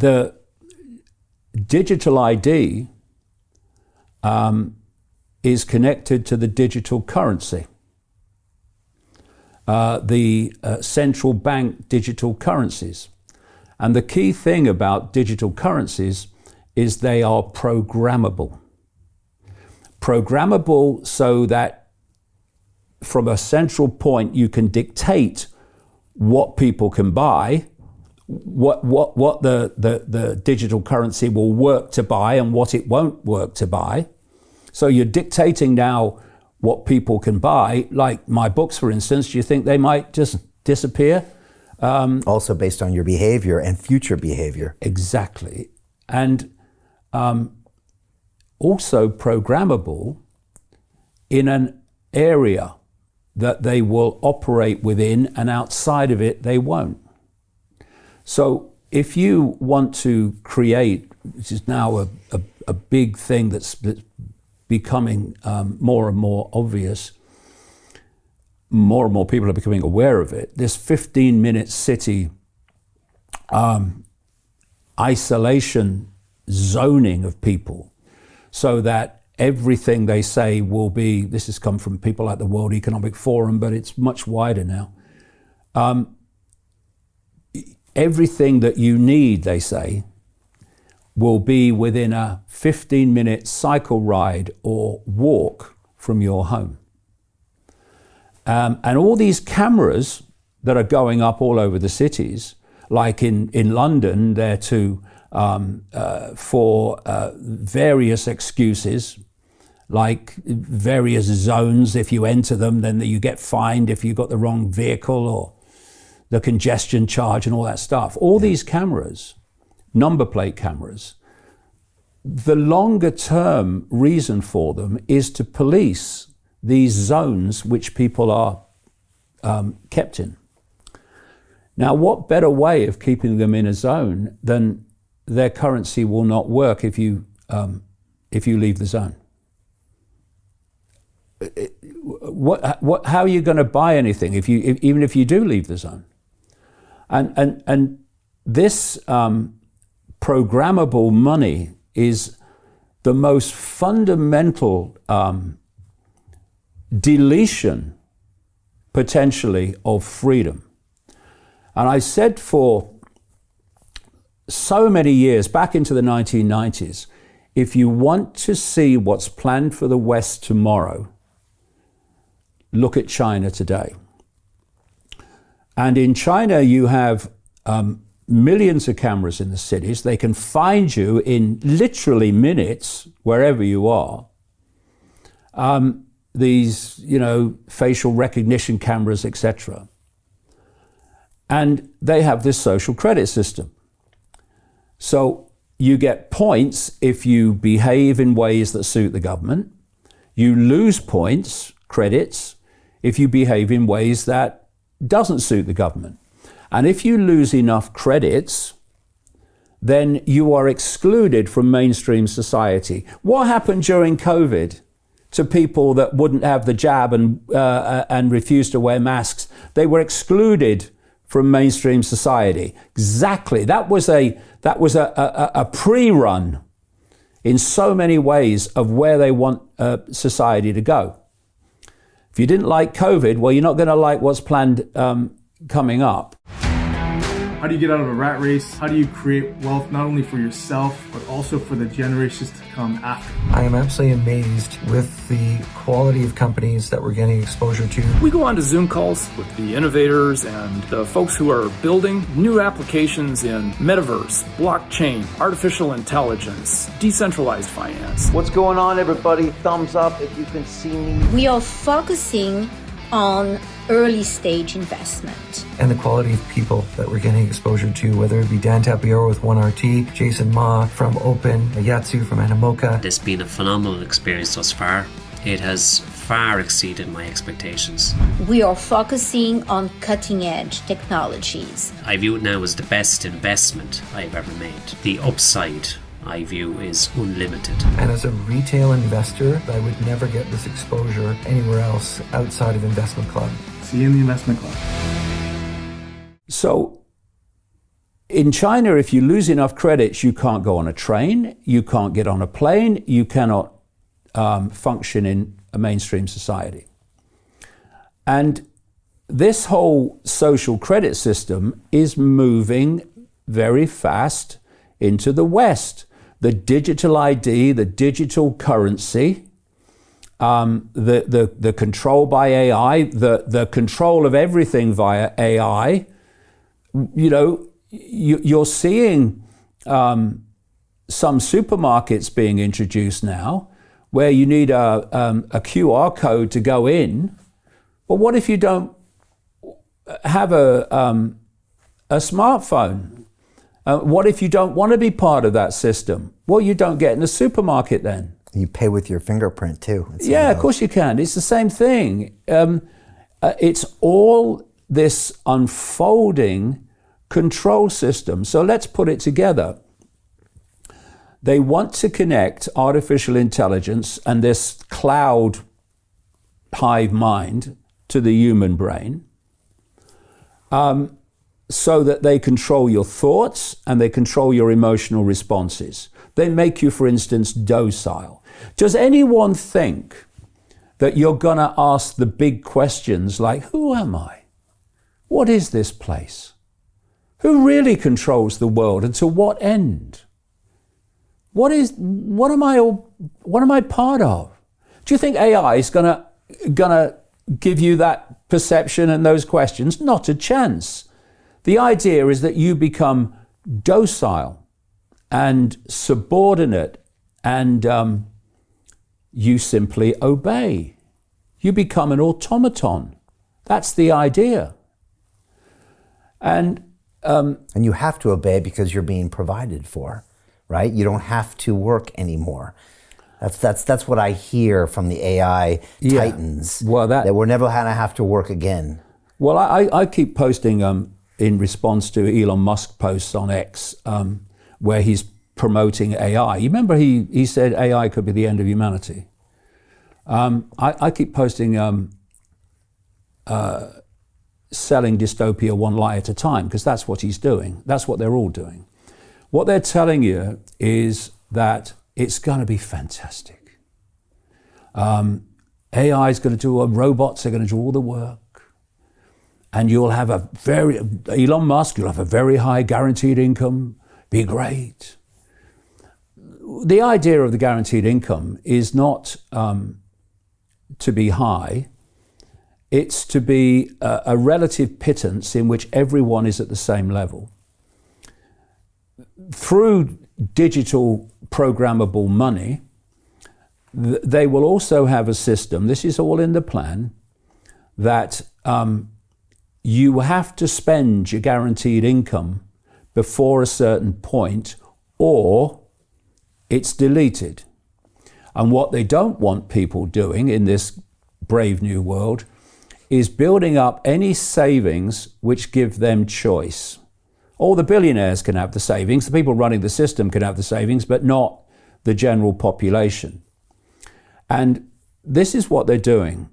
the digital ID is connected to the digital currency, the central bank digital currencies. And the key thing about digital currencies is they are programmable. Programmable so that from a central point you can dictate what people can buy, what the digital currency will work to buy and what it won't work to buy. So you're dictating now what people can buy, like my books, for instance. Do you think they might just disappear? Also based on your behavior and future behavior. Exactly. And also programmable in an area that they will operate within, and outside of it they won't. So if you want to create, which is now a big thing that's becoming more and more obvious, more and more people are becoming aware of it, this 15-minute city isolation zoning of people, so that everything they say will be, this has come from people like the World Economic Forum, but it's much wider now. Everything that you need, they say, will be within a 15-minute cycle ride or walk from your home. And all these cameras that are going up all over the cities, like in London, they're for various excuses, like various zones. If you enter them, then you get fined if you got the wrong vehicle, or the congestion charge and all that stuff. All these cameras, number plate cameras, the longer term reason for them is to police these zones which people are kept in. Now, what better way of keeping them in a zone than their currency will not work if you leave the zone? How are you going to buy anything even if you do leave the zone? And this programmable money is the most fundamental deletion, potentially, of freedom. And I said for so many years, back into the 1990s, if you want to see what's planned for the West tomorrow, look at China today. And in China, you have millions of cameras in the cities. They can find you in literally minutes, wherever you are. These, facial recognition cameras, etc. And they have this social credit system. So you get points if you behave in ways that suit the government. You lose points, credits, if you behave in ways that doesn't suit the government. And if you lose enough credits, then you are excluded from mainstream society. What happened during COVID to people that wouldn't have the jab and refused to wear masks? They were excluded from mainstream society. Exactly. That was a pre-run in so many ways of where they want society to go. If you didn't like COVID, well, you're not going to like what's planned coming up. How do you get out of a rat race? How do you create wealth not only for yourself, but also for the generations to come after? I am absolutely amazed with the quality of companies that we're getting exposure to. We go on to Zoom calls with the innovators and the folks who are building new applications in metaverse, blockchain, artificial intelligence, decentralized finance. What's going on, everybody? Thumbs up if you can see me. We are focusing on early stage investment. And the quality of people that we're getting exposure to, whether it be Dan Tapiero with 1RT, Jason Ma from Open, Yatsu from Animoca. It's been a phenomenal experience thus far. It has far exceeded my expectations. We are focusing on cutting edge technologies. I view it now as the best investment I've ever made. The upside, I view, is unlimited. And as a retail investor, I would never get this exposure anywhere else outside of Investment Club. See you in the Investment Club. So in China, if you lose enough credits, you can't go on a train, you can't get on a plane, you cannot function in a mainstream society. And this whole social credit system is moving very fast into the West. The digital ID, the digital currency, the control by AI, the control of everything via AI. You know, you're seeing some supermarkets being introduced now where you need a QR code to go in. But what if you don't have a smartphone? What if you don't want to be part of that system? Well, you don't get in the supermarket then. You pay with your fingerprint too. Yeah, of course you can. It's the same thing. It's all this unfolding control system. So let's put it together. They want to connect artificial intelligence and this cloud hive mind to the human brain, so that they control your thoughts and they control your emotional responses. They make you, for instance, docile. Does anyone think that you're going to ask the big questions like, who am I? What is this place? Who really controls the world and to what end? What am I part of? Do you think AI is gonna give you that perception and those questions? Not a chance. The idea is that you become docile and subordinate and you simply obey. You become an automaton. That's the idea. And you have to obey because you're being provided for, right? You don't have to work anymore. That's what I hear from the AI titans. Well, that we're never gonna have to work again. Well, I keep posting in response to Elon Musk posts on X, where he's promoting AI. You remember he said AI could be the end of humanity. I keep posting selling dystopia one lie at a time, because that's what he's doing. That's what they're all doing. What they're telling you is that it's going to be fantastic. AI is going to do, robots are going to do all the work. And you'll have Elon Musk, you'll have a very high guaranteed income, be great. The idea of the guaranteed income is not to be high, it's to be a relative pittance in which everyone is at the same level. Through digital programmable money, they will also have a system, this is all in the plan, that you have to spend your guaranteed income before a certain point or it's deleted. And what they don't want people doing in this brave new world is building up any savings which give them choice. All the billionaires can have the savings, the people running the system can have the savings, but not the general population. And this is what they're doing.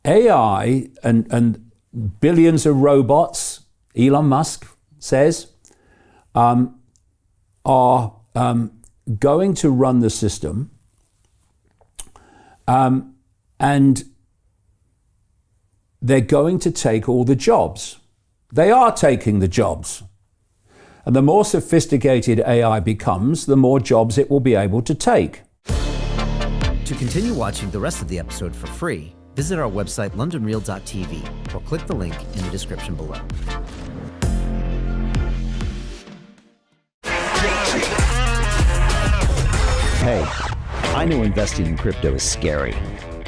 AI and billions of robots, Elon Musk says, are going to run the system, and they're going to take all the jobs. They are taking the jobs. And the more sophisticated AI becomes, the more jobs it will be able to take. To continue watching the rest of the episode for free, visit our website londonreal.tv or click the link in the description below. Hey, I know investing in crypto is scary.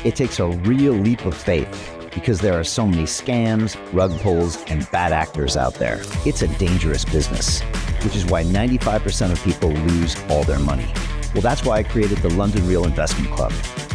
It takes a real leap of faith because there are so many scams, rug pulls, and bad actors out there. It's a dangerous business, which is why 95% of people lose all their money. Well, that's why I created the London Real Investment Club,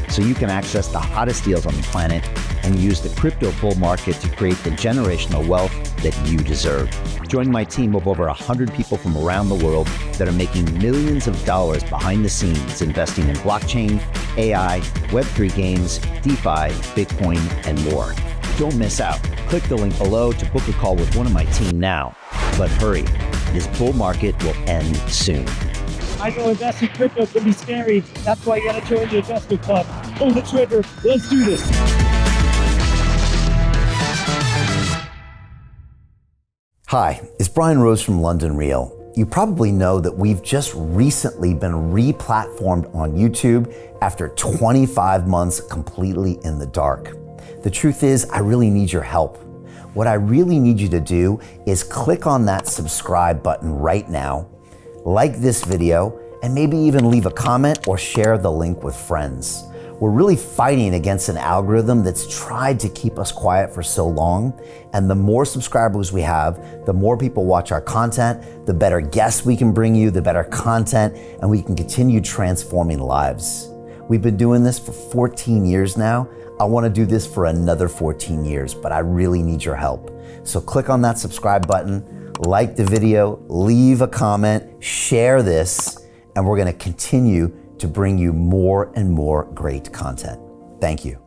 so you can access the hottest deals on the planet and use the crypto bull market to create the generational wealth that you deserve. Join my team of over 100 people from around the world that are making millions of dollars behind the scenes investing in blockchain, AI, Web3 games, DeFi, Bitcoin, and more. Don't miss out. Click the link below to book a call with one of my team now. But hurry, this bull market will end soon. I know investing in crypto can be scary. That's why you gotta join the investment club. Pull the trigger. Let's do this. Hi, it's Brian Rose from London Real. You probably know that we've just recently been re-platformed on YouTube after 25 months completely in the dark. The truth is, I really need your help. What I really need you to do is click on that subscribe button right now, like this video, and maybe even leave a comment or share the link with friends. We're really fighting against an algorithm that's tried to keep us quiet for so long. And the more subscribers we have, the more people watch our content, the better guests we can bring you, the better content, and we can continue transforming lives. We've been doing this for 14 years now. I want to do this for another 14 years, but I really need your help. So click on that subscribe button, like the video, leave a comment, share this, and we're going to continue to bring you more and more great content. Thank you.